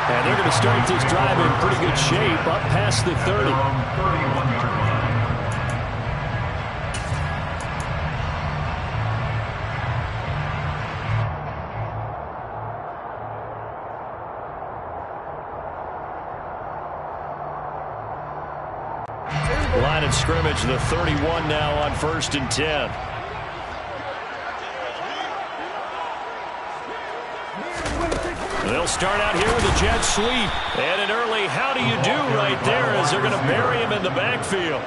And they're going to start this drive in pretty good shape, up past the 30. Line of scrimmage, the 31 now on 1st and 10. They'll start out here with a jet sweep. And an early how do you do right there as they're going to bury him in the backfield.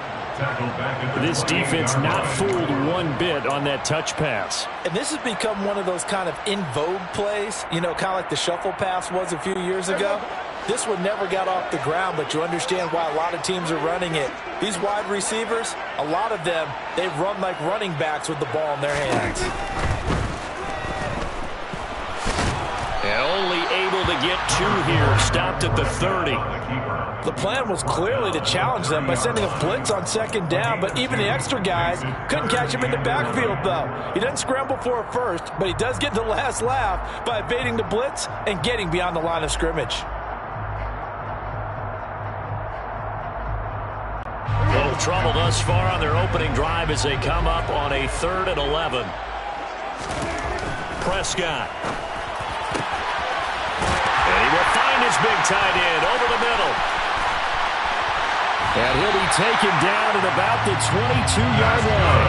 This defense not fooled one bit on that touch pass. And this has become one of those kind of in vogue plays, you know, kind of like the shuffle pass was a few years ago. This one never got off the ground, but you understand why a lot of teams are running it. These wide receivers, a lot of them, they run like running backs with the ball in their hands. And only able to get 2 here, stopped at the 30. The plan was clearly to challenge them by sending a blitz on 2nd down, but even the extra guys couldn't catch him in the backfield, though. He doesn't scramble for a first, but he does get the last laugh by evading the blitz and getting beyond the line of scrimmage. Little trouble thus far on their opening drive as they come up on a 3rd and 11. Prescott. And he will find his big tight end over the middle. And he'll be taken down at about the 22-yard line.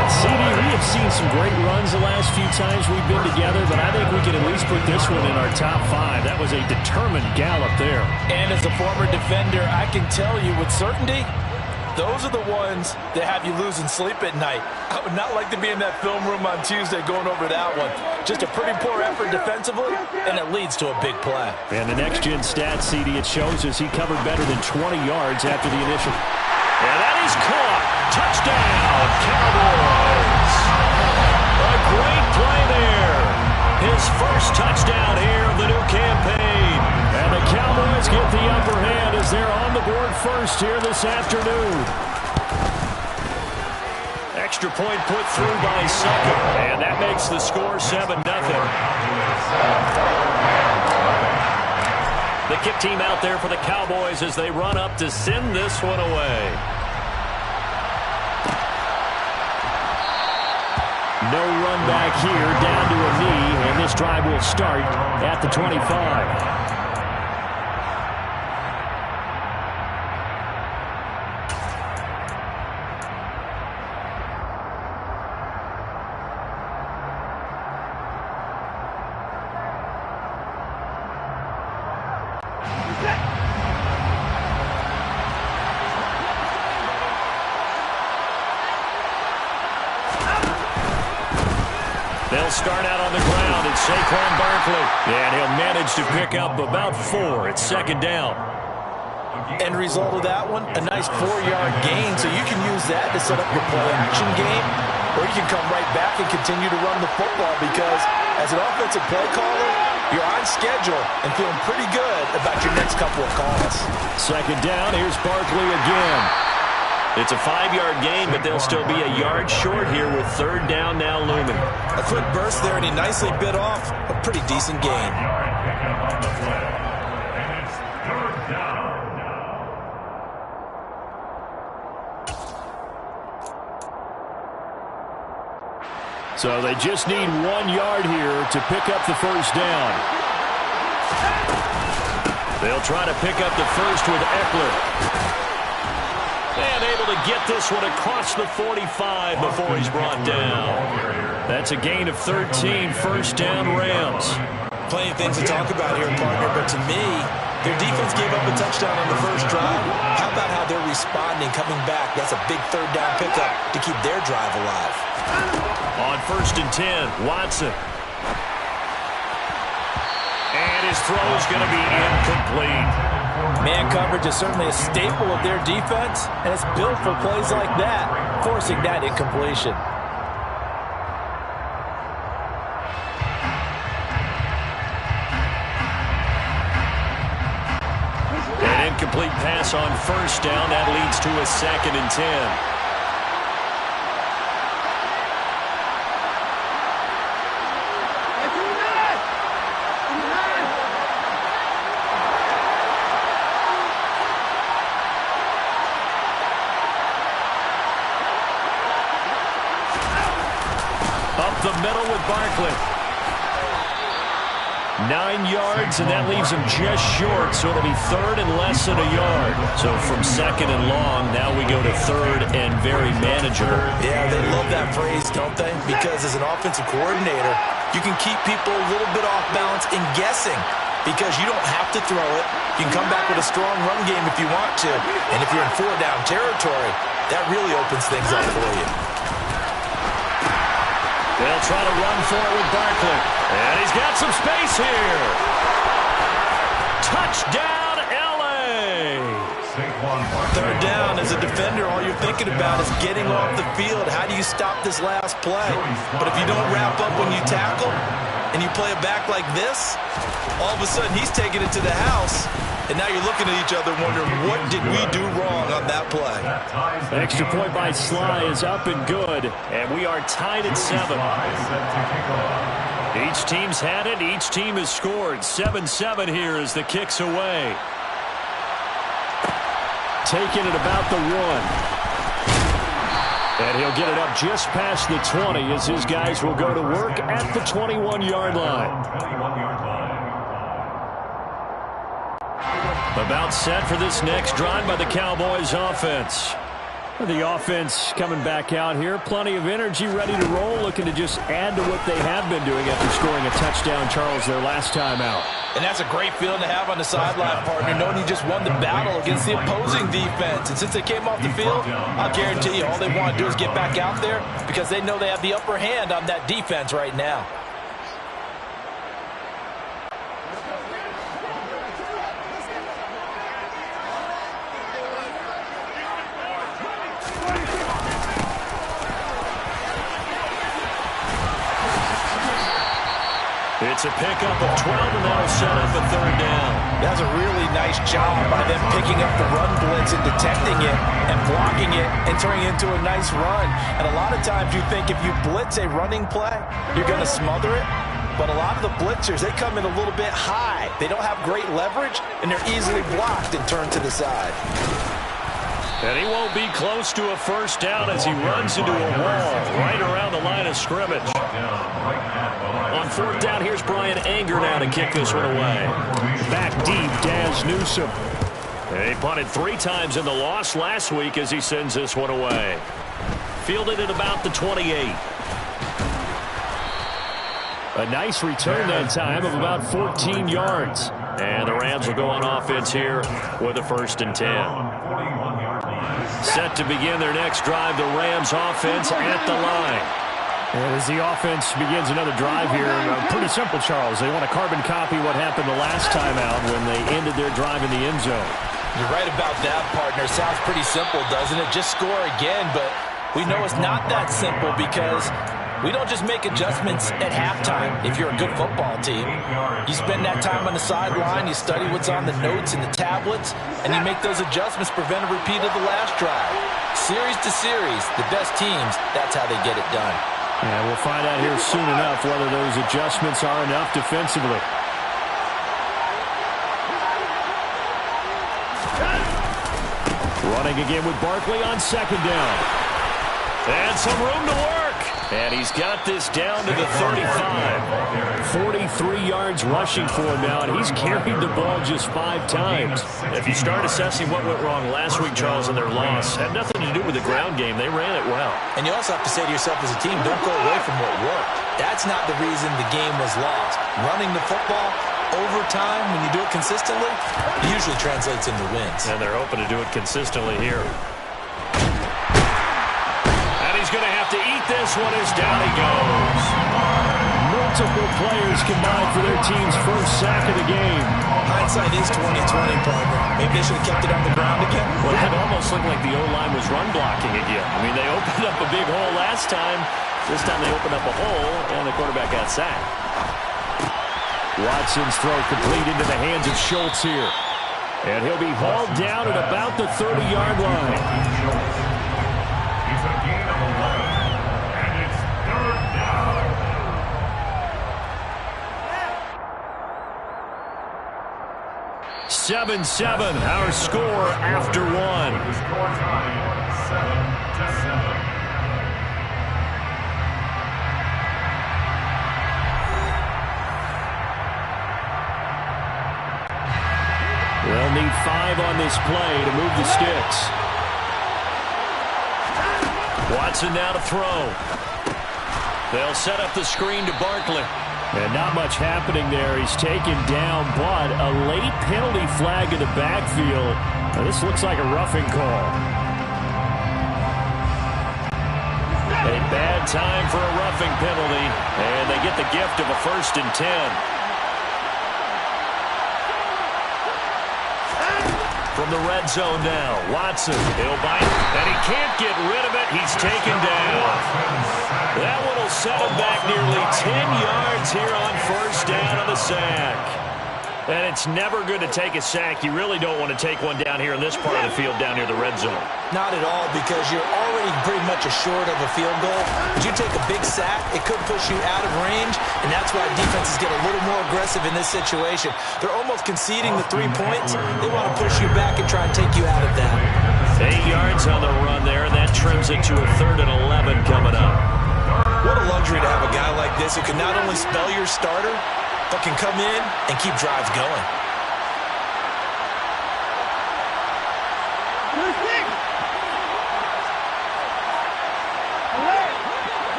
And CD, we have seen some great runs the last few times we've been together, but I think we can at least put this one in our top 5. That was a determined gallop there. And as a former defender, I can tell you with certainty, those are the ones that have you losing sleep at night. I would not like to be in that film room on Tuesday going over that one. Just a pretty poor effort defensively, and it leads to a big play. And the next-gen stats, CD, it shows us he covered better than 20 yards after the initial. And that is caught. Touchdown, Cowboys. A great play there. His first touchdown here of the new campaign. And the Cowboys get the upper hand as they're on the board first here this afternoon. Extra point put through by Sucker. And that makes the score 7-0. The kick team out there for the Cowboys as they run up to send this one away. No run back here, down to a knee, and this drive will start at the 25. They'll start out on the ground. It's Saquon Barkley. And he'll manage to pick up about 4. It's 2nd down. End result of that one, a nice 4-yard gain. So you can use that to set up your play-action game, or you can come right back and continue to run the football because as an offensive play caller, you're on schedule and feeling pretty good about your next couple of calls. 2nd down. Here's Barkley again. It's a 5-yard gain, but they'll still be a yard short here with 3rd down now looming. A quick burst there, and he nicely bit off a pretty decent gain. So they just need 1 yard here to pick up the 1st down. They'll try to pick up the first with Eckler. And able to get this one across the 45 before he's brought down. That's a gain of 13, 1st down Rams. Plenty of things to talk about here, partner, but to me, their defense gave up a touchdown on the first drive. How about how they're responding, coming back? That's a big 3rd down pickup to keep their drive alive. On 1st and 10, Watson. And his throw is going to be incomplete. Man coverage is certainly a staple of their defense, and it's built for plays like that, forcing that incompletion. An incomplete pass on 1st down. That leads to a 2nd and 10. middle with Barkley. 9 yards, and that leaves him just short, so it'll be third and less than a yard. So from second and long, now we go to third and very manageable. Yeah, they love that phrase, don't they? Because as an offensive coordinator, you can keep people a little bit off balance and guessing because you don't have to throw it. You can come back with a strong run game if you want to. And if you're in 4-down territory, that really opens things up for you. They'll try to run for it with Barkley. And he's got some space here. Touchdown, L.A. Third down, as a defender, all you're thinking about is getting off the field. How do you stop this last play? But if you don't wrap up when you tackle and you play it back like this, all of a sudden he's taking it to the house. And now you're looking at each other wondering, what did we do wrong on that play? Extra point by Sly is up and good. And we are tied at 7. Each team's had it. Each team has scored. 7-7 here as the kick's away. Taking it about the 1. And he'll get it up just past the 20 as his guys will go to work at the 21-yard line. About set for this next drive by the Cowboys offense. The offense coming back out here. Plenty of energy, ready to roll, looking to just add to what they have been doing after scoring a touchdown, Charles, their last time out. And that's a great feeling to have on the sideline, partner, knowing you just won the battle against the opposing defense. And since they came off the field, I'll guarantee you all they want to do is get back out there because they know they have the upper hand on that defense right now. It's a pickup of 12, and that'll set up a third down. That's a really nice job by them picking up the run blitz and detecting it and blocking it and turning it into a nice run. And a lot of times you think if you blitz a running play, you're going to smother it. But a lot of the blitzers, they come in a little bit high. They don't have great leverage, and they're easily blocked and turned to the side. And he won't be close to a first down as he runs into a wall right around the line of scrimmage. On fourth down, here's Brian Anger now to kick this one away. Back deep, Daz Newsome. He punted 3 times in the loss last week as he sends this one away. Fielded at about the 28. A nice return that time of about 14 yards. And the Rams will go on offense here with a 1st and 10. Set to begin their next drive, the Rams offense at the line. And as the offense begins another drive here, pretty simple, Charles. They want to carbon copy what happened the last time out when they ended their drive in the end zone. You're right about that, partner. Sounds pretty simple, doesn't it? Just score again, but we know it's not that simple because we don't just make adjustments at halftime if you're a good football team. You spend that time on the sideline, you study what's on the notes and the tablets, and you make those adjustments, prevent a repeat of the last drive. Series to series, the best teams, that's how they get it done. And we'll find out here soon enough whether those adjustments are enough defensively. Running again with Barkley on second down. And some room to work. And he's got this down to the 35. 43 yards rushing for him now, and he's carried the ball just 5 times. If you start assessing what went wrong last week, Charles, in their loss, had nothing to do with the ground game. They ran it well. And you also have to say to yourself as a team, don't go away from what worked. That's not the reason the game was lost. Running the football over time, when you do it consistently, it usually translates into wins. And they're hoping to do it consistently here. He's going to have to eat this one as down he goes. Multiple players combined for their team's first sack of the game. Hindsight is 20/20, partner. Maybe they should have kept it on the ground again. Well, it almost looked like the O-line was run blocking again. I mean, they opened up a big hole last time. This time they opened up a hole, and the quarterback got sacked. Watson's throw complete into the hands of Schultz here. And he'll be hauled down at about the 30-yard line. 7-7, our score after 1. They'll need 5 on this play to move the sticks. Watson now to throw. They'll set up the screen to Barkley. And not much happening there. He's taken down, but a late penalty flag in the backfield. Now, this looks like a roughing call. A bad time for a roughing penalty, and they get the gift of a 1st and 10. From the red zone now, Watson, he'll bite, and he can't get rid of it. He's taken down. That one will set him back nearly 10 yards here on 1st down on the sack. And it's never good to take a sack. You really don't want to take one down here in this part of the field down near the red zone. Not at all, because you're already pretty much assured of a field goal. If you take a big sack, it could push you out of range, and that's why defenses get a little more aggressive in this situation. They're almost conceding the 3 points. They want to push you back and try and take you out of that. 8 yards on the run there, and that trims it to a 3rd and 11 coming up. What a luxury to have a guy like this who can not only spell your starter, but can come in and keep drives going.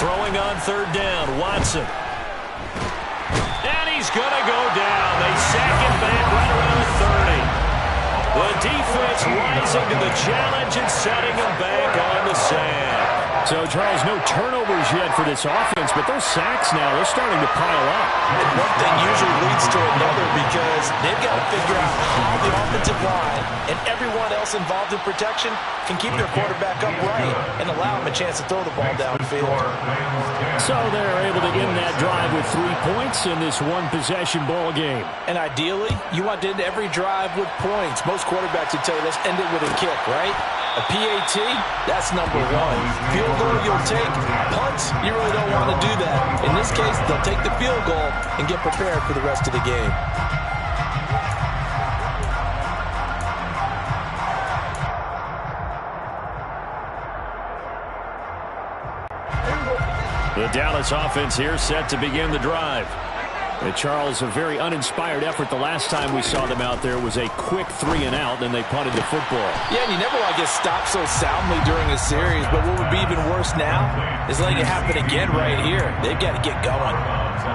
Throwing on 3rd down, Watson. And he's going to go down. They sack him back right around the 30. The defense rising to the challenge and setting him back on the sack. So, Charles, no turnovers yet for this offense, but those sacks now, they're starting to pile up. And one thing usually leads to another, because they've got to figure out how the offensive line and everyone else involved in protection can keep their quarterback upright and allow him a chance to throw the ball downfield. So they're able to end that drive with 3 points in this one-possession ball game. And ideally, you want to end every drive with points. Most quarterbacks would tell you, let's end it with a kick, right? A PAT, that's number 1. Field goal you'll take. Punts, you really don't want to do that. In this case, they'll take the field goal and get prepared for the rest of the game. The Dallas offense here set to begin the drive. And Charles, a very uninspired effort the last time we saw them out there was a quick 3 and out, and they punted the football. Yeah, and you never want to get stopped so soundly during a series, but what would be even worse now is letting it happen again right here. They've got to get going.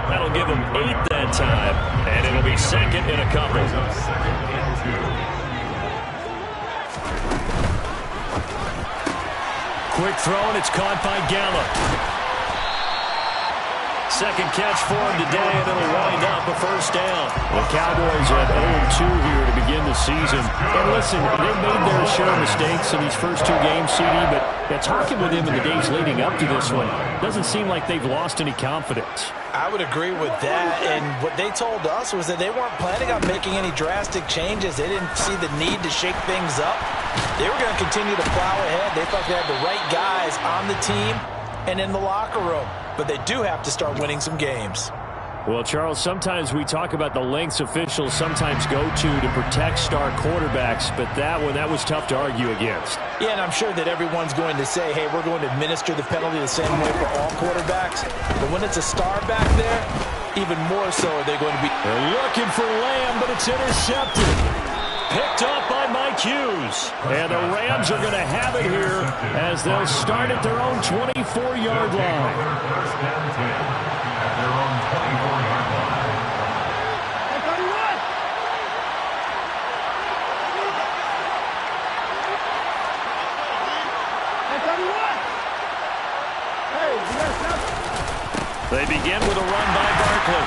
That'll give them 8 that time, and it'll be 2nd and a couple. Quick throw, and it's caught by Gallup. Second catch for him today, and it'll wind up a 1st down. The Cowboys at 0-2 here to begin the season. And listen, they made their share of mistakes in these first 2 games, CD, but talking with them in the days leading up to this one, doesn't seem like they've lost any confidence. I would agree with that, and what they told us was that they weren't planning on making any drastic changes. They didn't see the need to shake things up. They were going to continue to plow ahead. They thought they had the right guys on the team and in the locker room. But they do have to start winning some games. Well, Charles, sometimes we talk about the lengths officials sometimes go to protect star quarterbacks, but that was tough to argue against. Yeah, and I'm sure that everyone's going to say, hey, we're going to administer the penalty the same way for all quarterbacks. But when it's a star back there, even more so are they going to be. They're looking for Lamb, but it's intercepted. Picked up by Mike Hughes. And the Rams are going to have it here as they'll start at their own 24-yard line. They begin with a run by Barkley.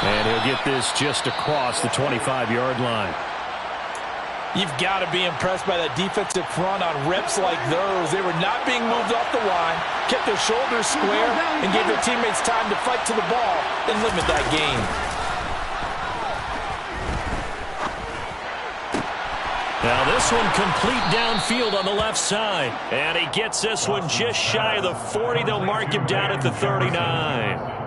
And he'll get this just across the 25-yard line. You've got to be impressed by that defensive front on reps like those. They were not being moved off the line, kept their shoulders square, and gave their teammates time to fight to the ball and limit that game. Now this one complete downfield on the left side. And he gets this one just shy of the 40. They'll mark him down at the 39.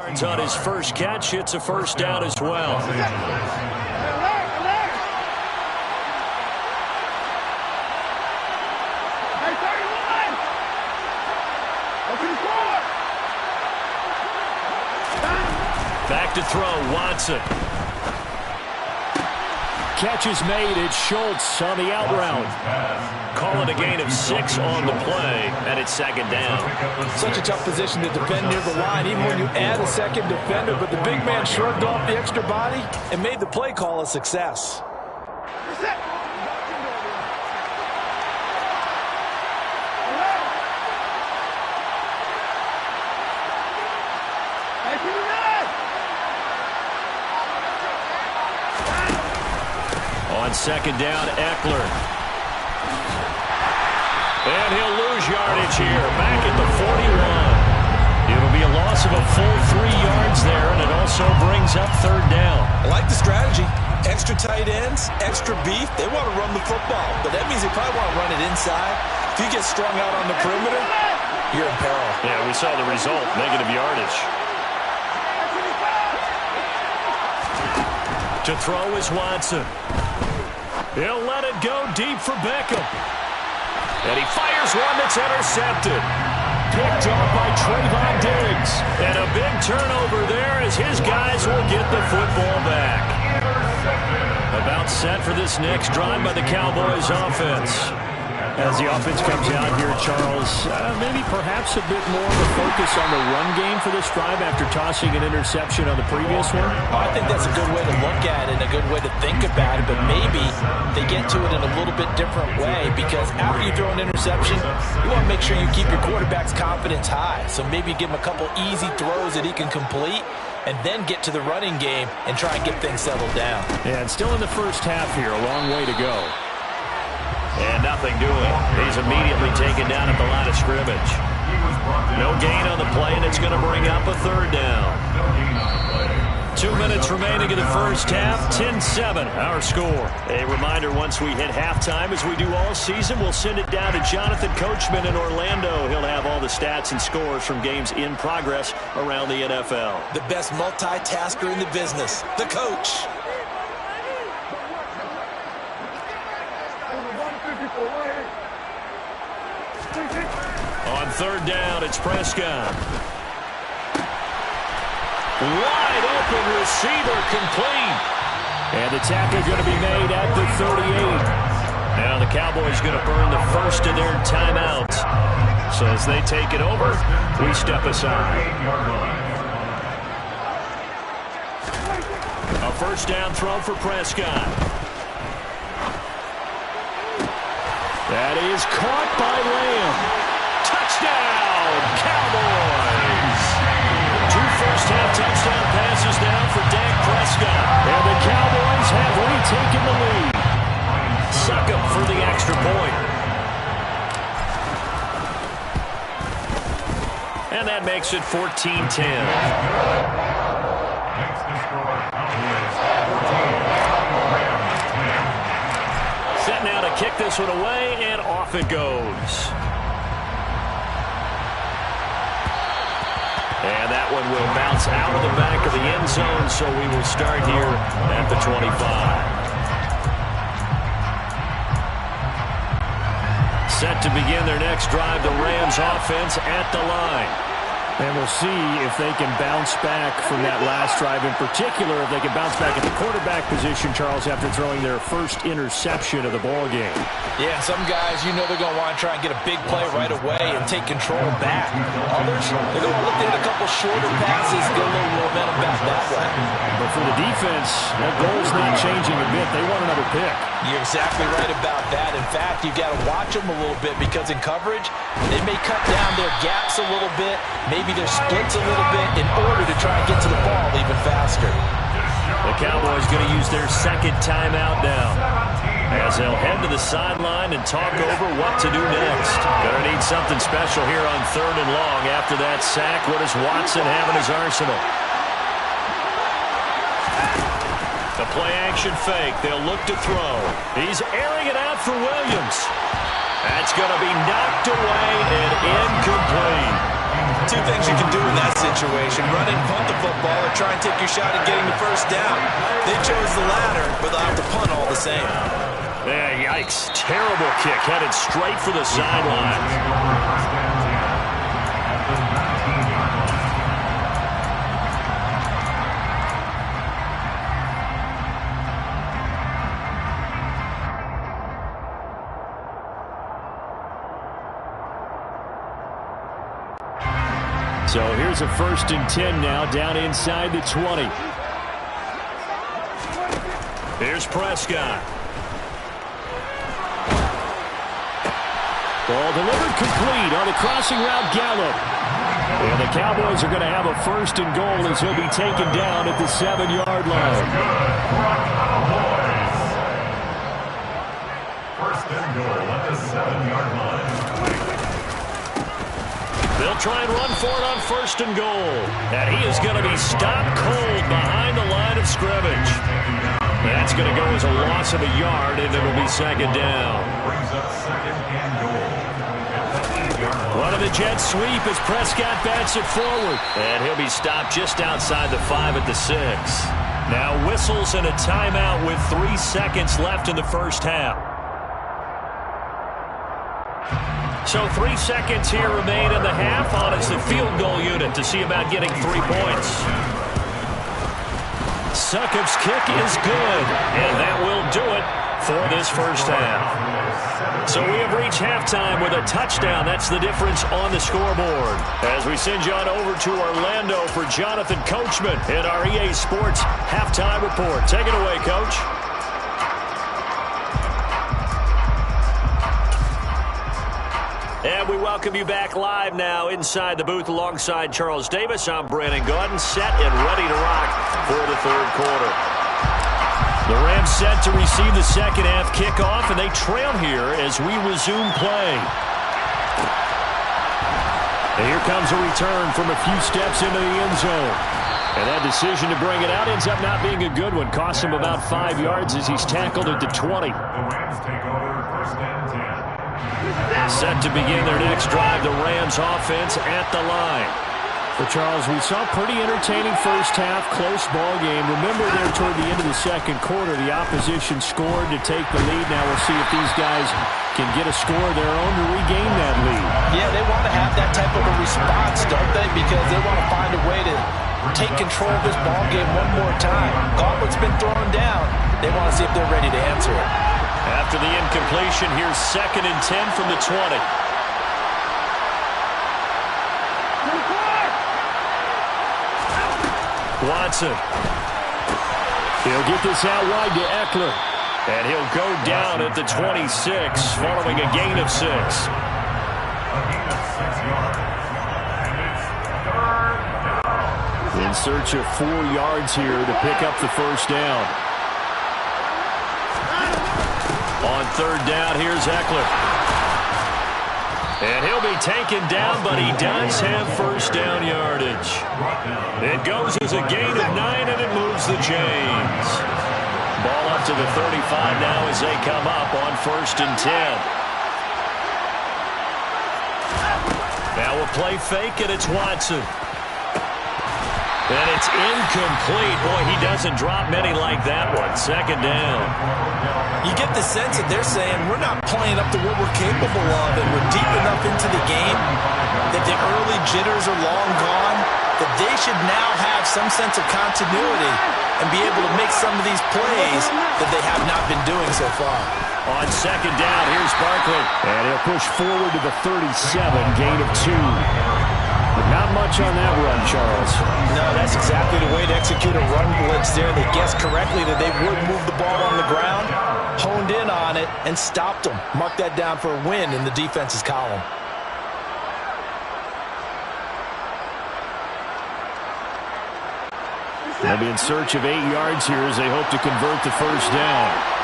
yards on his first catch. It's a first down as well. Back to throw, Watson. Catch is made. It's Schultz on the out route. Call it a gain of 6 on the play, and it's second down. Such a tough position to defend near the line, even when you add a second defender. But the big man shrugged off the extra body and made the play call a success. On second down, Eckler. And he'll lose yardage here, back at the 41. It'll be a loss of a full 3 yards there, and it also brings up third down. I like the strategy. Extra tight ends, extra beef. They want to run the football, but that means they probably want to run it inside. If you get strung out on the perimeter, you're in peril. Yeah, we saw the result, negative yardage. To throw is Watson. He'll let it go deep for Beckham. And he fires one that's intercepted. Picked off by Trayvon Diggs. And a big turnover there as his guys will get the football back. About set for this next drive by the Cowboys offense. As the offense comes out here, Charles, maybe perhaps a bit more of a focus on the run game for this drive after tossing an interception on the previous one? I think that's a good way to look at it and a good way to think about it, but maybe they get to it in a little bit different way because after you throw an interception, you want to make sure you keep your quarterback's confidence high. So maybe give him a couple easy throws that he can complete and then get to the running game and try and get things settled down. Yeah, and still in the first half here, a long way to go. And nothing doing. He's immediately taken down at the line of scrimmage. No gain on the play, and it's going to bring up a third down. 2 minutes remaining in the first half, 10-7, our score. A reminder, once we hit halftime, as we do all season, we'll send it down to Jonathan Coachman in Orlando. He'll have all the stats and scores from games in progress around the NFL. The best multitasker in the business, the coach. On third down, it's Prescott. Wide open receiver complete. And the tackle going to be made at the 38. Now the Cowboys going to burn the first of their timeouts. So as they take it over, we step aside. A first down throw for Prescott. That is caught by Lamb. Touchdown, Cowboys! 2 first-half touchdown passes now for Dak Prescott. And the Cowboys have retaken the lead. Suck up for the extra point. And that makes it 14-10. Set now to kick this one away, and off it goes. And that one will bounce out of the back of the end zone, so we will start here at the 25. Set to begin their next drive, the Rams offense at the line. And we'll see if they can bounce back from that last drive. In particular, if they can bounce back at the quarterback position, Charles, after throwing their first interception of the ball game. Yeah, some guys, you know they're going to want to try and get a big play right away and take control back. Others, they're going to look at a couple shorter passes, get a little momentum back that way. But for the defense, that goal's not changing a bit. They want another pick. You're exactly right about that. In fact, you've got to watch them a little bit because in coverage, they may cut down their gaps a little bit, maybe their splits a little bit in order to try and get to the ball even faster. The Cowboys going to use their second timeout now as they'll head to the sideline and talk over what to do next. Going to need something special here on third and long after that sack. What does Watson have in his arsenal? The play-action fake. They'll look to throw. He's airing it out for Williams. That's going to be knocked away and incomplete. Two things you can do in that situation: run and punt the football, or try and take your shot at getting the first down. They chose the latter, but they'll have to punt all the same. Yeah, yikes. Terrible kick, headed straight for the sideline. So here's a 1st and 10 now, down inside the 20. Here's Prescott. Ball delivered complete on the crossing route, Gallup. And the Cowboys are going to have a 1st and goal as he'll be taken down at the 7-yard line. 1st and goal at the 7-yard line. They'll try and run for it on 1st and goal. And he is going to be stopped cold behind the line of scrimmage. That's going to go as a loss of a yard, and it'll be 2nd down. Brings up 2nd and goal. One of the Jets sweep as Prescott bats it forward. And he'll be stopped just outside the 5 at the 6. Now whistles and a timeout with 3 seconds left in the first half. So 3 seconds here remain in the half on as the field goal unit to see about getting 3 points. Succop's kick is good, and that will do it for this first half. So we have reached halftime with a touchdown. That's the difference on the scoreboard. As we send you on over to Orlando for Jonathan Coachman in our EA Sports Halftime Report. Take it away, Coach. And we welcome you back live now inside the booth alongside Charles Davis. I'm Brandon Gaudin, set and ready to rock for the 3rd quarter. The Rams set to receive the second half kickoff, and they trail here as we resume play. And here comes a return from a few steps into the end zone. And that decision to bring it out ends up not being a good one. Costs him about 5 yards as he's tackled at the 20. The Rams take over 1st and 10. Set to begin their next drive, the Rams offense at the line. Well, Charles, we saw a pretty entertaining first half, close ball game. Remember there toward the end of the 2nd quarter, the opposition scored to take the lead. Now we'll see if these guys can get a score of their own to regain that lead. Yeah, they want to have that type of a response, don't they? Because they want to find a way to take control of this ball game one more time. Gauntlet's been thrown down. They want to see if they're ready to answer it. After the incompletion, here's 2nd and 10 from the 20. Watson. He'll get this out wide to Eckler. And he'll go down at the 26 following a gain of 6. A gain of 6 yards. And it's 3rd down. In search of 4 yards here to pick up the first down. On 3rd down, here's Eckler. And he'll be taken down, but he does have first down yardage. It goes as a gain of 9, and it moves the chains. Ball up to the 35 now as they come up on 1st and 10. Now a play fake, and it's Watson. And it's incomplete. Boy, he doesn't drop many like that one. 2nd down. You get the sense that they're saying we're not playing up to what we're capable of, and we're deep enough into the game that the early jitters are long gone, that they should now have some sense of continuity and be able to make some of these plays that they have not been doing so far. On 2nd down, here's Barkley. And he'll push forward to the 37, gain of 2. Not much on that run, Charles. No, that's exactly the way to execute a run blitz there. They guessed correctly that they would move the ball on the ground, honed in on it, and stopped them. Mark that down for a win in the defense's column. They'll be in search of 8 yards here as they hope to convert the first down.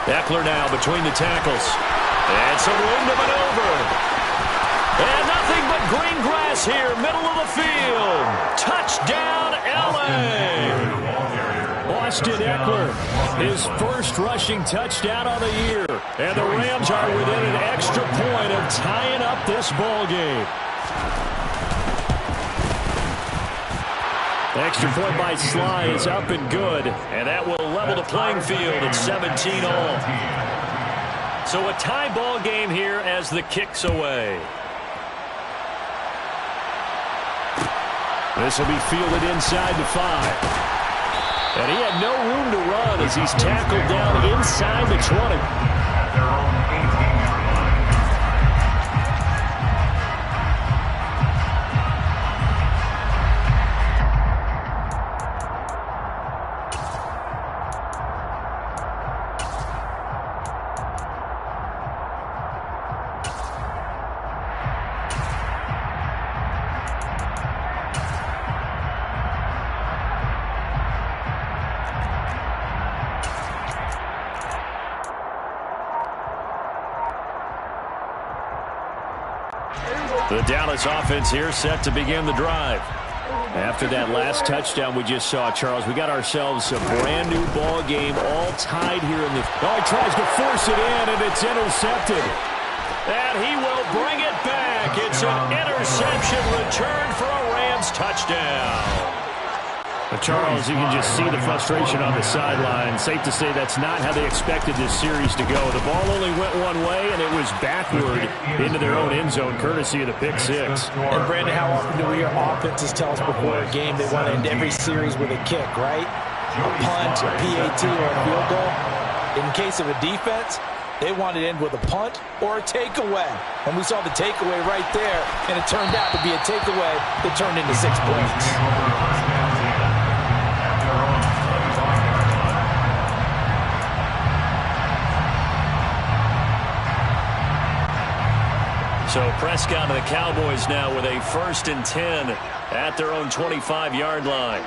Eckler now between the tackles. And some room to maneuver. And nothing but green grass pass here, middle of the field. Touchdown, L.A. Austin Eckler, his first rushing touchdown of the year. And the Rams are within an extra point of tying up this ball game. Extra point by Sly is up and good. And that will level the playing field at 17 all. So a tie ball game here as the kick's away. This will be fielded inside the 5. And he had no room to run as he's tackled down inside the 20. At their own 18-yard line. The Dallas offense here set to begin the drive. After that last touchdown we just saw, Charles, we got ourselves a brand new ball game all tied here in the... Oh, he tries to force it in, and it's intercepted. And he will bring it back. It's an interception return for a Rams touchdown. But Charles, you can just see the frustration on the sideline. Safe to say that's not how they expected this series to go. The ball only went one way, and it was backward into their own end zone, courtesy of the pick six. And, Brandon, how often do we hear offenses tell us before a game they want to end every series with a kick, right? A punt, a PAT, or a field goal. In case of a defense, they want to end with a punt or a takeaway. And we saw the takeaway right there, and it turned out to be a takeaway that turned into 6 points. So Prescott and the Cowboys now with a 1st and 10 at their own 25-yard line.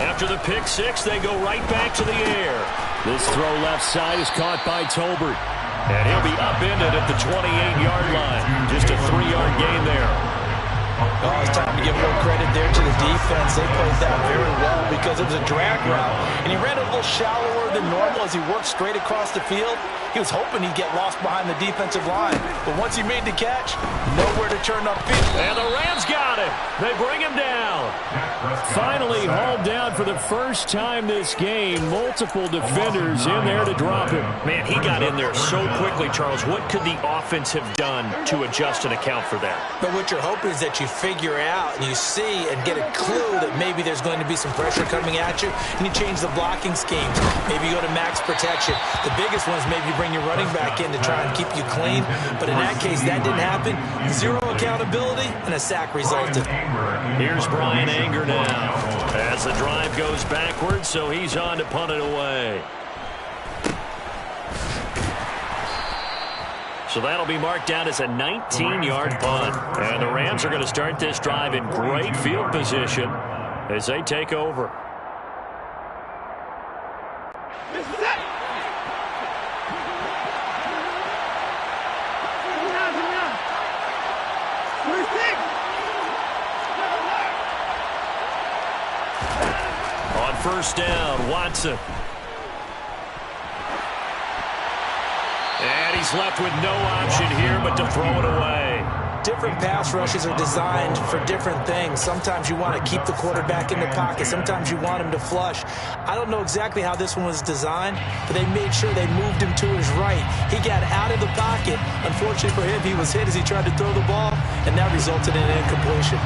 After the pick six, they go right back to the air. This throw left side is caught by Tolbert. And he'll be upended at the 28-yard line. Just a 3-yard gain there. Oh, it's time to give more credit there to the defense. They played that very well because it was a drag route. And he ran a little shallower than normal as he worked straight across the field. He was hoping he'd get lost behind the defensive line. But once he made the catch, nowhere to turn upfield. And the Rams got him. They bring him down. Finally hauled down for the first time this game. Multiple defenders in there to drop him. Man, he got in there so quickly, Charles. What could the offense have done to adjust and account for that? But what you're hoping is that you figure out and you see and get a clue that maybe there's going to be some pressure coming at you, and you change the blocking schemes. Maybe you go to max protection. The biggest one is maybe you bring your running back in to try and keep you clean. But in that case, that didn't happen. Zero accountability, and a sack resulted. Here's Brian Anger now as the drive goes backwards, so he's on to punt it away. So that'll be marked down as a 19-yard punt. And the Rams are going to start this drive in great field position as they take over. On first down, Watson. And he's left with no option here but to throw it away. Different pass rushes are designed for different things. Sometimes you want to keep the quarterback in the pocket. Sometimes you want him to flush. I don't know exactly how this one was designed, but they made sure they moved him to his right. He got out of the pocket. Unfortunately for him, he was hit as he tried to throw the ball, and that resulted in an incompletion.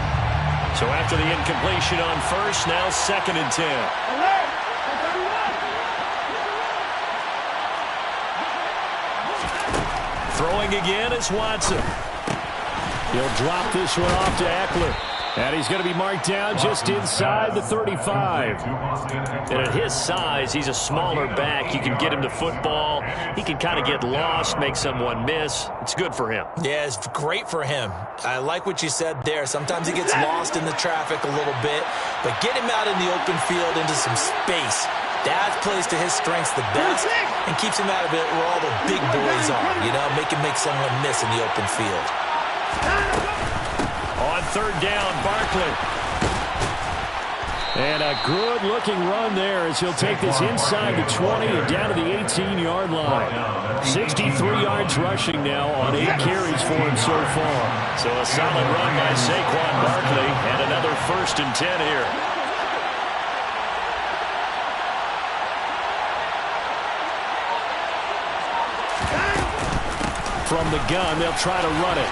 So after the incompletion on first, now 2nd and 10. Throwing again is Watson. He'll drop this one off to Eckler. And he's going to be marked down just inside the 35. And at his size, he's a smaller back. You can get him the football. He can kind of get lost, make someone miss. It's good for him. Yeah, it's great for him. I like what you said there. Sometimes he gets lost in the traffic a little bit. But get him out in the open field into some space. That plays to his strengths the best and keeps him out of it where all the big boys are. You know, make someone miss in the open field. On third down, Barkley. And a good-looking run there as he'll take this inside the 20 and down to the 18-yard line. 63 yards rushing now on 8 carries for him so far. So a solid run by Saquon Barkley and another 1st and 10 here. From the gun, they'll try to run it.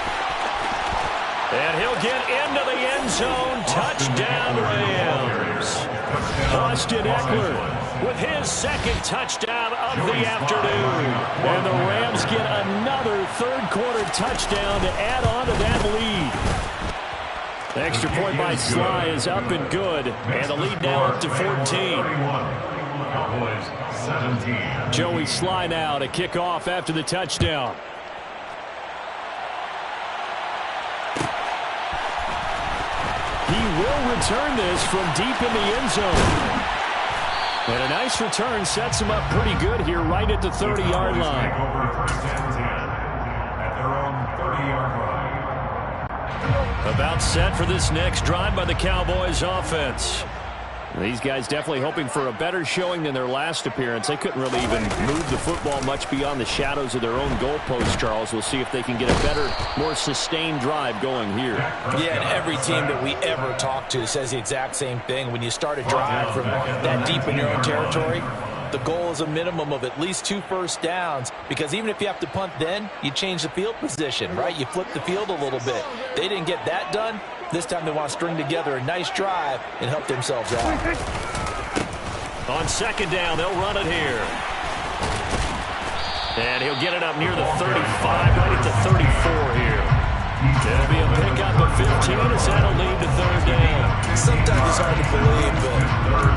And he'll get into the end zone. Touchdown, Rams. Austin Ekeler with his 2nd touchdown of the afternoon. And the Rams get another 3rd-quarter touchdown to add on to that lead. Extra point by Sly is up and good. And the lead now up to 14. Joey Sly now to kick off after the touchdown. He will return this from deep in the end zone. And a nice return sets him up pretty good here right at the 30-yard line. About set for this next drive by the Cowboys offense. These guys definitely hoping for a better showing than their last appearance. They couldn't really even move the football much beyond the shadows of their own goalpost, Charles. We'll see if they can get a better, more sustained drive going here. Yeah, and every team that we ever talk to says the exact same thing. When you start a drive from that deep in your own territory, the goal is a minimum of at least 2 first downs, because even if you have to punt then, you change the field position, right? You flip the field a little bit. They didn't get that done. This time they want to string together a nice drive and help themselves out. On 2nd down, they'll run it here. And he'll get it up near the 35, right at the 34 here. It'll be a pickup of 15 as that'll lead to 3rd down. Sometimes it's hard to believe, but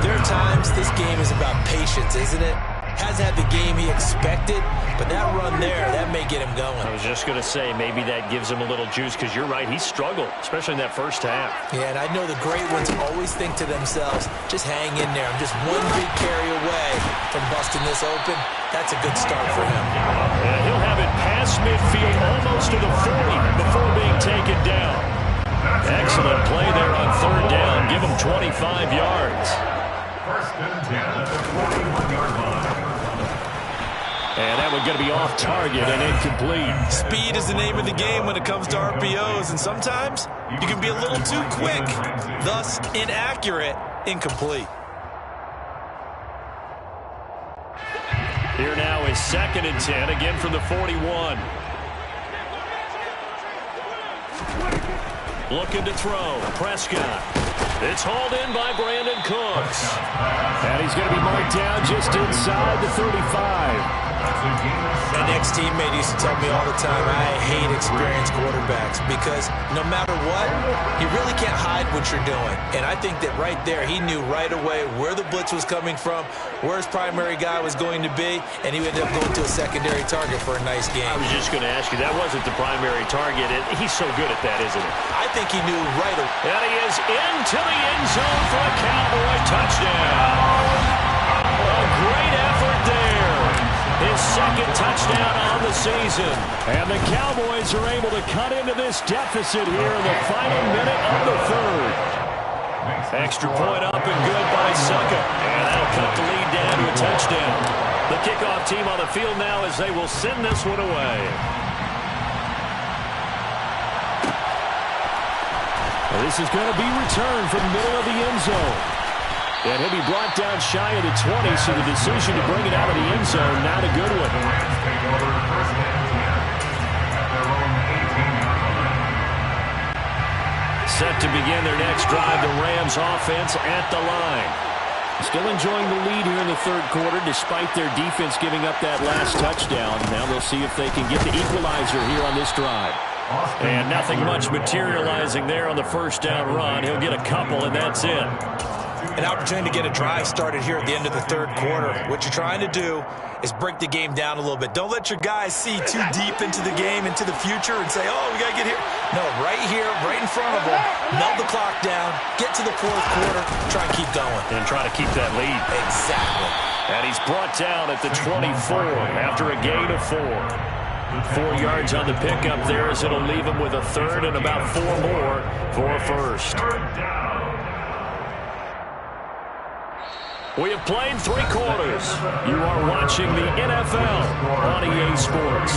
there are times this game is about patience, isn't it? Hasn't had the game he expected, but that run there, that may get him going. I was just going to say, maybe that gives him a little juice, because you're right, he struggled, especially in that first half. Yeah, and I know the great ones always think to themselves, just hang in there. I'm just one big carry away from busting this open. That's a good start for him. And he'll have it past midfield, almost to the 40, before being taken down. Excellent play there on 3rd down. Give him 25 yards. 1st and 10 at the 41-yard line. And that one's going to be off target and incomplete. Speed is the name of the game when it comes to RPOs, and sometimes you can be a little too quick, thus inaccurate, incomplete. Here now is 2nd and 10, again from the 41. Looking to throw, Prescott. It's hauled in by Brandon Cooks. And he's going to be marked down just inside the 35. An ex-teammate used to tell me all the time, I hate experienced quarterbacks, because no matter what, you really can't hide what you're doing. And I think that right there, he knew right away where the blitz was coming from, where his primary guy was going to be, and he ended up going to a secondary target for a nice game. I was just going to ask you, that wasn't the primary target. He's so good at that, isn't he? I think he knew right away. And he is into the end zone for a Cowboy touchdown. A great effort there. His 2nd touchdown on the season. And the Cowboys are able to cut into this deficit here in the final minute of the 3rd. Extra point up and good by Succa. And that'll cut the lead down to a touchdown. The kickoff team on the field now as they will send this one away. Well, this is going to be returned from the middle of the end zone. And he'll be brought down shy of the 20, so the decision to bring it out of the end zone, not a good one. Set to begin their next drive, the Rams offense at the line. Still enjoying the lead here in the 3rd quarter, despite their defense giving up that last touchdown. Now they'll see if they can get the equalizer here on this drive. And nothing much materializing there on the 1st down run. He'll get a couple, and that's it. An opportunity to get a drive started here at the end of the 3rd quarter. What you're trying to do is break the game down a little bit. Don't let your guys see too deep into the game, into the future, and say, oh, we got to get here. No, right here, right in front of them, melt the clock down, get to the 4th quarter, try and keep going. And try to keep that lead. Exactly. And he's brought down at the 24 after a gain of 4. 4 yards on the pickup there, as it'll leave him with a third and about 4 more for a first. We have played 3 quarters. You are watching the NFL on EA Sports.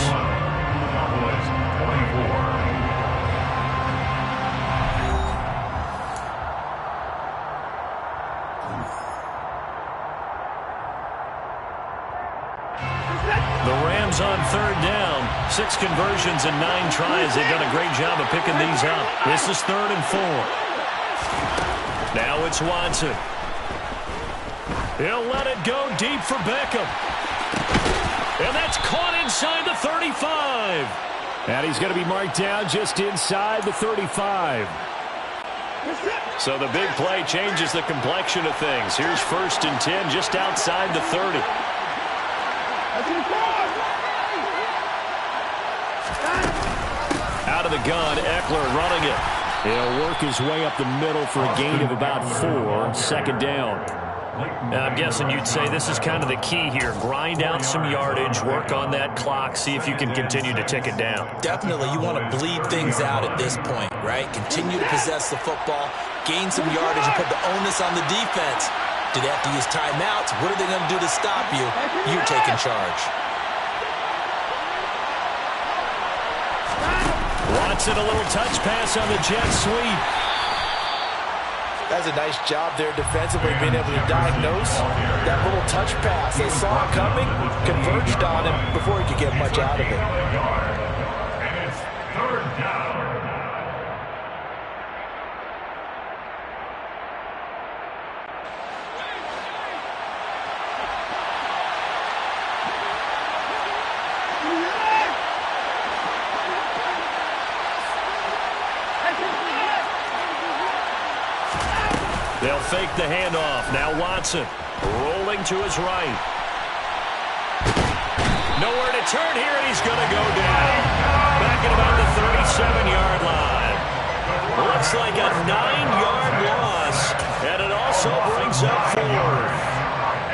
The Rams on 3rd down. 6 conversions and 9 tries. They've done a great job of picking these up. This is 3rd and 4. Now it's Watson. He'll let it go deep for Beckham. And that's caught inside the 35. And he's going to be marked down just inside the 35. So the big play changes the complexion of things. Here's 1st and 10 just outside the 30. Out of the gun, Eckler running it. He'll work his way up the middle for a gain of about 4. 2nd down. I'm guessing you'd say this is kind of the key here. Grind out some yardage, work on that clock, see if you can continue to tick it down. Definitely, you want to bleed things out at this point, right? Continue to possess the football, gain some yardage, and put the onus on the defense. Do they have to use timeouts? What are they going to do to stop you? You're taking charge. Watson, a little touch pass on the jet sweep. That's a nice job there defensively, being able to diagnose that little touch pass. They saw it coming, converged on him before he could get much out of it. And it's 3rd down. They'll fake the handoff. Now Watson rolling to his right. Nowhere to turn here, and he's going to go down. Back at about the 37-yard line. Looks like a 9-yard loss, and it also brings up 4th.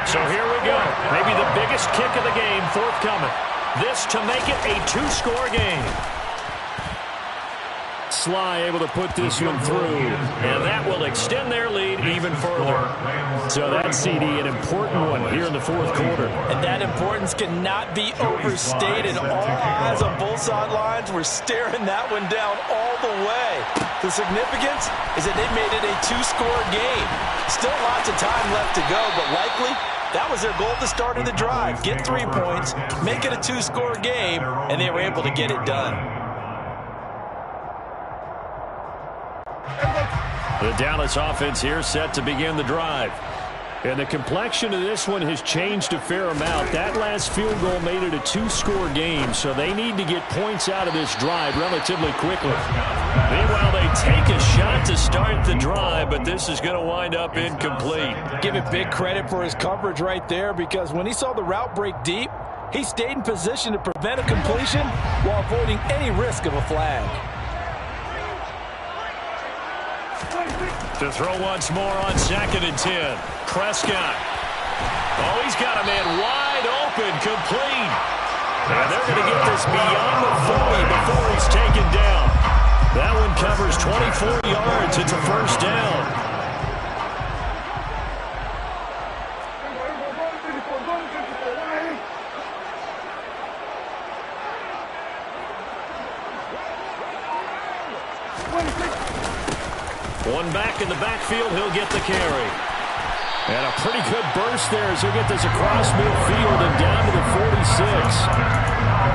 So here we go. Maybe the biggest kick of the game forthcoming. This to make it a 2-score game. Sly able to put this one through. And that will extend their lead even further. So that's, CD, an important one here in the 4th quarter. And that importance cannot be overstated. All eyes on both sidelines were staring that one down all the way. The significance is that they made it a 2-score game. Still lots of time left to go, but likely that was their goal at the start of the drive. Get 3 points, make it a 2-score game, and they were able to get it done. The Dallas offense here set to begin the drive. And the complexion of this one has changed a fair amount. That last field goal made it a 2-score game, so they need to get points out of this drive relatively quickly. Meanwhile, they take a shot to start the drive, but this is going to wind up incomplete. Give it big credit for his coverage right there, because when he saw the route break deep, he stayed in position to prevent a completion while avoiding any risk of a flag. To throw once more on 2nd and 10. Prescott. Oh, he's got a man wide open, complete. And they're going to get this beyond the 40 before he's taken down. That one covers 24 yards. It's a 1st down. One back in the backfield, he'll get the carry. And a pretty good burst there as he'll get this across midfield and down to the 46.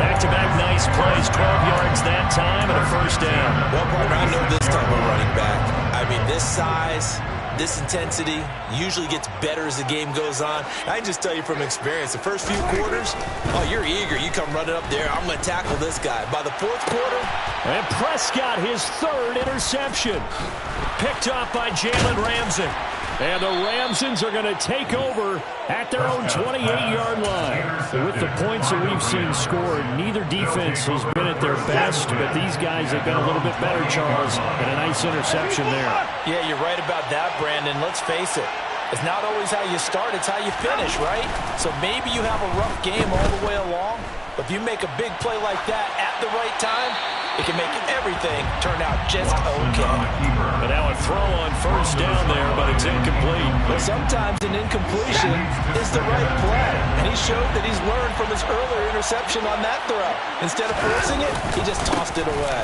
Back-to-back nice plays, 12 yards that time and a 1st down. Well, partner, I know this type of running back. I mean, this size, this intensity usually gets better as the game goes on. I can just tell you from experience, the first few quarters, oh, you're eager. You come running up there, I'm going to tackle this guy. By the 4th quarter. And Prescott, his 3rd interception. Picked up by Jalen Ramsey. And the Ramsons are going to take over at their own 28-yard line. With the points that we've seen scored, neither defense has been at their best, but these guys have been a little bit better, Charles, and a nice interception there. Yeah, you're right about that, Brandon. Let's face it. It's not always how you start, it's how you finish, right? So maybe you have a rough game all the way along, but if you make a big play like that at the right time, it can make everything turn out just okay. But now a throw on first down there, but it's incomplete. Well, sometimes an incompletion is the right play, and he showed that he's learned from his earlier interception on that throw. Instead of forcing it, he just tossed it away.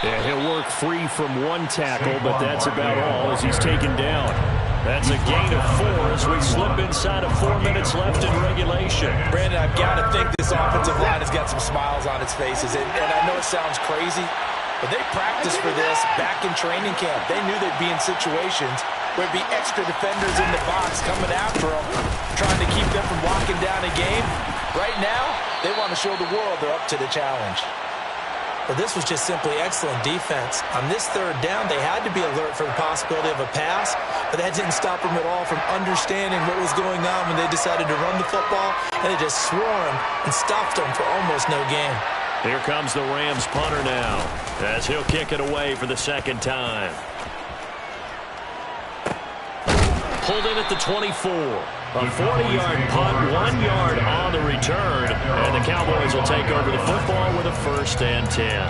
Yeah, he'll work free from one tackle, but that's about all as he's taken down. That's a gain of 4 as we slip inside of 4 minutes left in regulation. Brandon, I've got to think this offensive line has got some smiles on its faces, and I know it sounds crazy, but they practiced for this back in training camp. They knew they'd be in situations where there'd be extra defenders in the box coming after them, trying to keep them from locking down a game. Right now, they want to show the world they're up to the challenge. Well, this was just simply excellent defense. On this third down, they had to be alert for the possibility of a pass, but that didn't stop them at all from understanding what was going on when they decided to run the football, and they just swarmed and stopped them for almost no gain. Here comes the Rams punter now, as he'll kick it away for the second time. Pulled in at the 24. A 40-yard punt, 1 yard on the return, and the Cowboys will take over the football with a 1st and 10.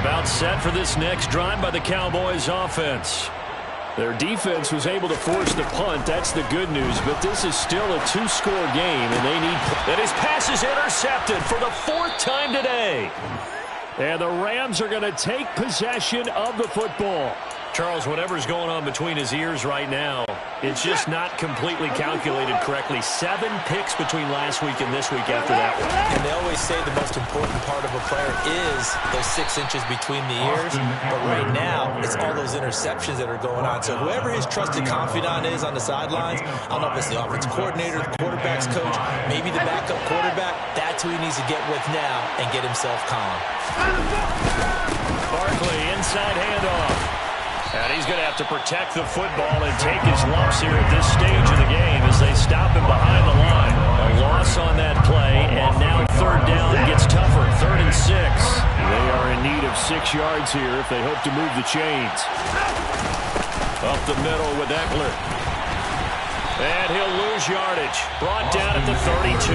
About set for this next drive by the Cowboys offense. Their defense was able to force the punt. That's the good news, but this is still a 2-score game, and they need... And his pass is intercepted for the 4th time today. And the Rams are going to take possession of the football. Charles, whatever's going on between his ears right now, it's just not completely calculated correctly. 7 picks between last week and this week after that one. And they always say the most important part of a player is those 6 inches between the ears. But right now, it's all those interceptions that are going on. So whoever his trusted confidant is on the sidelines, I don't know if it's the offensive coordinator, the quarterback's coach, maybe the backup quarterback, that's who he needs to get with now and get himself calm. Barkley, inside handoff. And he's going to have to protect the football and take his lumps here at this stage of the game as they stop him behind the line. A loss on that play, and now 3rd down gets tougher. 3rd and 6. They are in need of 6 yards here if they hope to move the chains. Up the middle with Eckler. And he'll lose yardage. Brought down at the 32.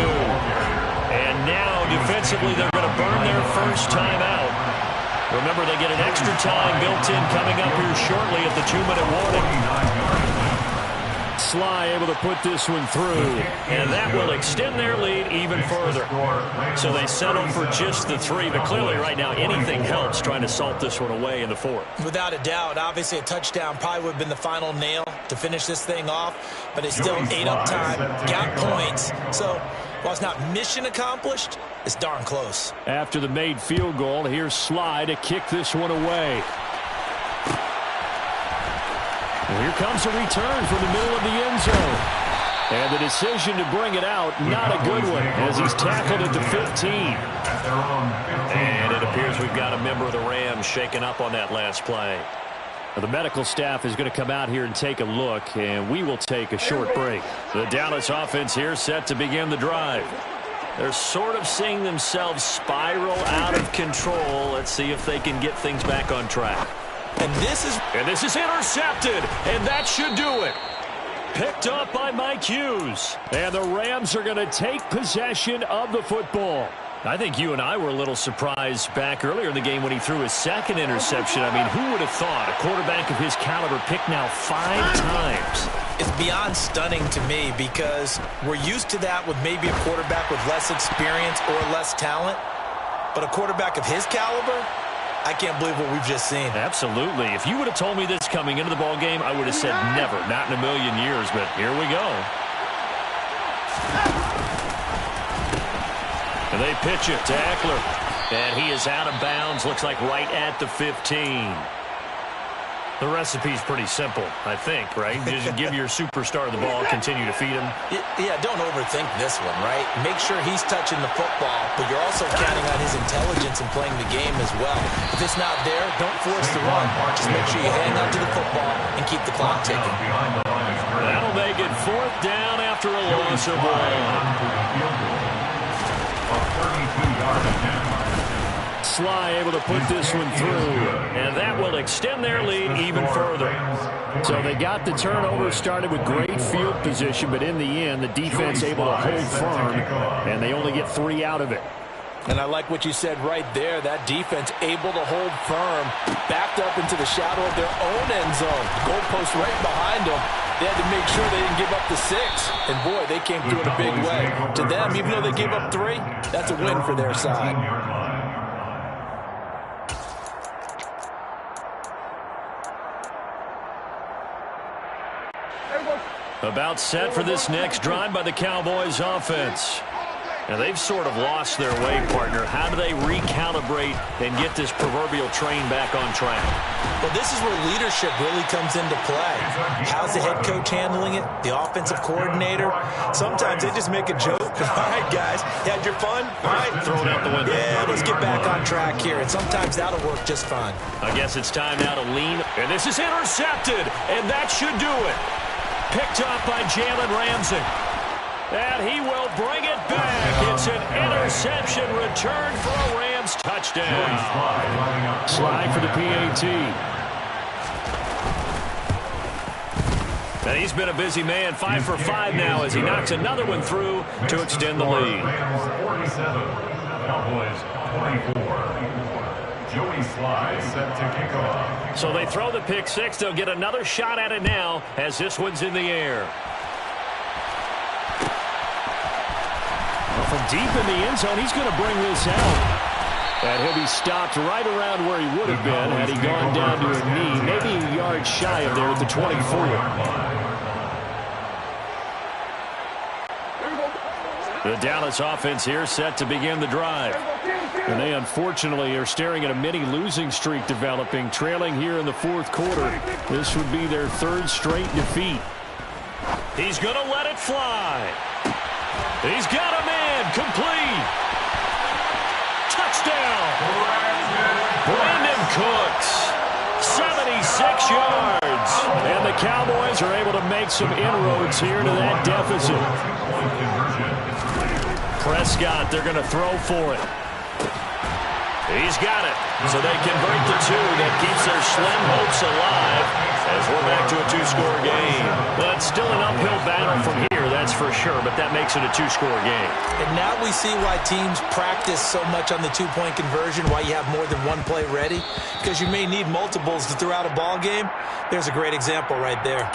And now, defensively, they're going to burn their first time out. Remember, they get an extra time built in coming up here shortly at the 2-minute warning. Sly able to put this one through, and that will extend their lead even further. So they settle for just the 3, but clearly right now anything helps trying to salt this one away in the 4th. Without a doubt, obviously a touchdown probably would have been the final nail to finish this thing off, but it's still ate up time, got points, so while it's not mission accomplished, it's darn close. After the made field goal, here's Sly to kick this one away. And here comes a return from the middle of the end zone. And the decision to bring it out, not a good one, as he's tackled at the 15. And it appears we've got a member of the Rams shaken up on that last play. The medical staff is going to come out here and take a look, and we will take a short break. The Dallas offense here set to begin the drive. They're sort of seeing themselves spiral out of control. Let's see if they can get things back on track. And this is intercepted, and that should do it. Picked up by Mike Hughes. And the Rams are going to take possession of the football. I think you and I were a little surprised back earlier in the game when he threw his 2nd interception. I mean, who would have thought a quarterback of his caliber picked now 5 times? It's beyond stunning to me because we're used to that with maybe a quarterback with less experience or less talent. But a quarterback of his caliber, I can't believe what we've just seen. Absolutely. If you would have told me this coming into the ball game, I would have said never, not in a million years. But here we go. And they pitch it to Eckler. And he is out of bounds, looks like right at the 15. The recipe's pretty simple, I think, right? Just give your superstar the ball, continue to feed him. Yeah, don't overthink this one, right? Make sure he's touching the football, but you're also counting on his intelligence in playing the game as well. If it's not there, don't force the run. Just make sure you hang on to the football and keep the clock ticking. That'll make it 4th down after a loss of 1. Sly able to put this one through, and that will extend their lead even further. So they got the turnover started with great field position, but in the end, the defense able to hold firm, and they only get 3 out of it. And I like what you said right there. That defense able to hold firm, backed up into the shadow of their own end zone. The goalpost right behind them. They had to make sure they didn't give up the 6. And, boy, they came through in a big way. To them, even though they gave up 3, that's a win for their side. About set for this next drive by the Cowboys offense. Now, they've sort of lost their way, partner. How do they recalibrate and get this proverbial train back on track? Well, this is where leadership really comes into play. How's the head coach handling it? The offensive coordinator? Sometimes they just make a joke. All right, guys, you had your fun? All right, throw it out the window. Yeah, let's get back on track here. And sometimes that'll work just fine. I guess it's time now to lean. And this is intercepted, and that should do it. Picked up by Jalen Ramsey. And he will bring it back. It's an interception return for a Rams touchdown. Slide for the PAT. And he's been a busy man, 5 for 5 now as he knocks another one through to extend the lead. Rams 47, Cowboys 24. Joey Sly set to kick off. So they throw the pick 6. They'll get another shot at it now as this one's in the air. From deep in the end zone, he's going to bring this out. And he'll be stopped right around where he would have been had he gone down to a knee, maybe a yard shy of there at the 24. The Dallas offense here set to begin the drive. And they unfortunately are staring at a mini losing streak developing, trailing here in the 4th quarter. This would be their 3rd straight defeat. He's going to let it fly. He's got a man complete. Touchdown. Brandon Cooks, 76 yards. And the Cowboys are able to make some inroads here to that deficit. Prescott, they're going to throw for it. He's got it. So they convert the 2. That keeps their slim hopes alive as we're back to a 2-score game. But still an uphill battle from here, that's for sure. But that makes it a 2-score game. And now we see why teams practice so much on the 2-point conversion, why you have more than one play ready. Because you may need multiples to throw out a ball game. There's a great example right there.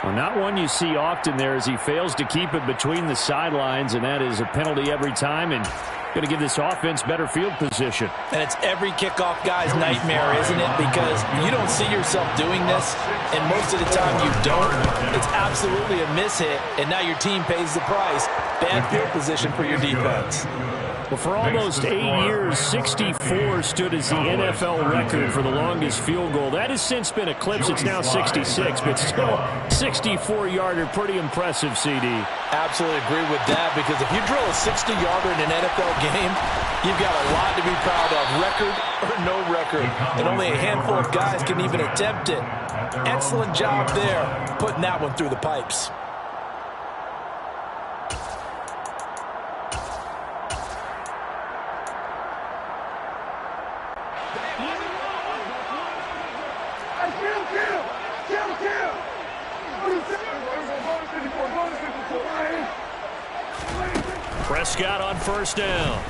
Well, not one you see often there as he fails to keep it between the sidelines, and that is a penalty every time. And going to give this offense better field position. And it's every kickoff guy's nightmare, isn't it? Because you don't see yourself doing this, and most of the time you don't. It's absolutely a mishit, and now your team pays the price. Bad field position for your defense. Well, for almost 8 years, 64 stood as the NFL record for the longest field goal. That has since been eclipsed. It's now 66, but still 64-yarder. Pretty impressive, CD. Absolutely agree with that, because if you drill a 60-yarder in an NFL game, you've got a lot to be proud of, record or no record. And only a handful of guys can even attempt it. Excellent job there, putting that one through the pipes. Prescott on 1st down.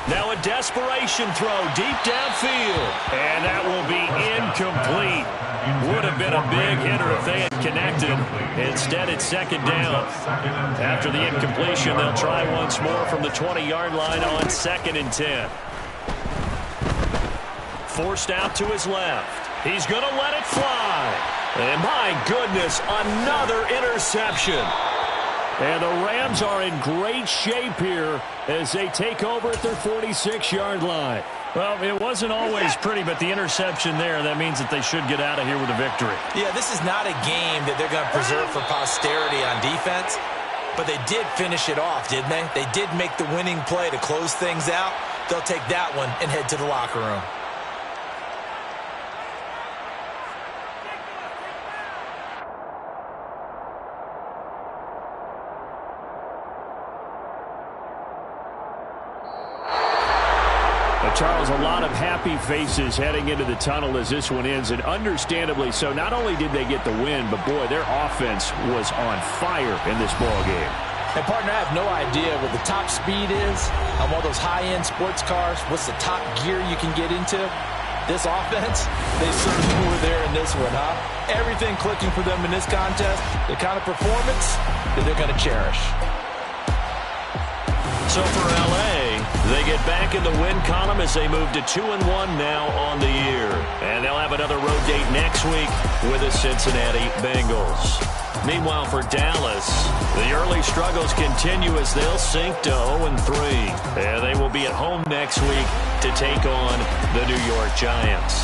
Now a desperation throw deep downfield. And that will be incomplete. Would have been a big hitter if they had connected. Instead, it's 2nd down. After the incompletion, they'll try once more from the 20-yard line on 2nd and 10. Forced out to his left. He's going to let it fly. And my goodness, another interception. And the Rams are in great shape here as they take over at their 46-yard line. Well, it wasn't always pretty, but the interception there, that means that they should get out of here with a victory. Yeah, this is not a game that they're going to preserve for posterity on defense, but they did finish it off, didn't they? They did make the winning play to close things out. They'll take that one and head to the locker room. Charles, a lot of happy faces heading into the tunnel as this one ends, and understandably so. Not only did they get the win, but boy, their offense was on fire in this ball game. And partner, I have no idea what the top speed is on one of those high-end sports cars. What's the top gear you can get into? This offense, they certainly were there in this one, huh? Everything clicking for them in this contest, the kind of performance that they're going to cherish. So for L.A., they get back in the win column as they move to 2-1 now on the year. And they'll have another road date next week with the Cincinnati Bengals. Meanwhile, for Dallas, the early struggles continue as they'll sink to 0-3. And they will be at home next week to take on the New York Giants.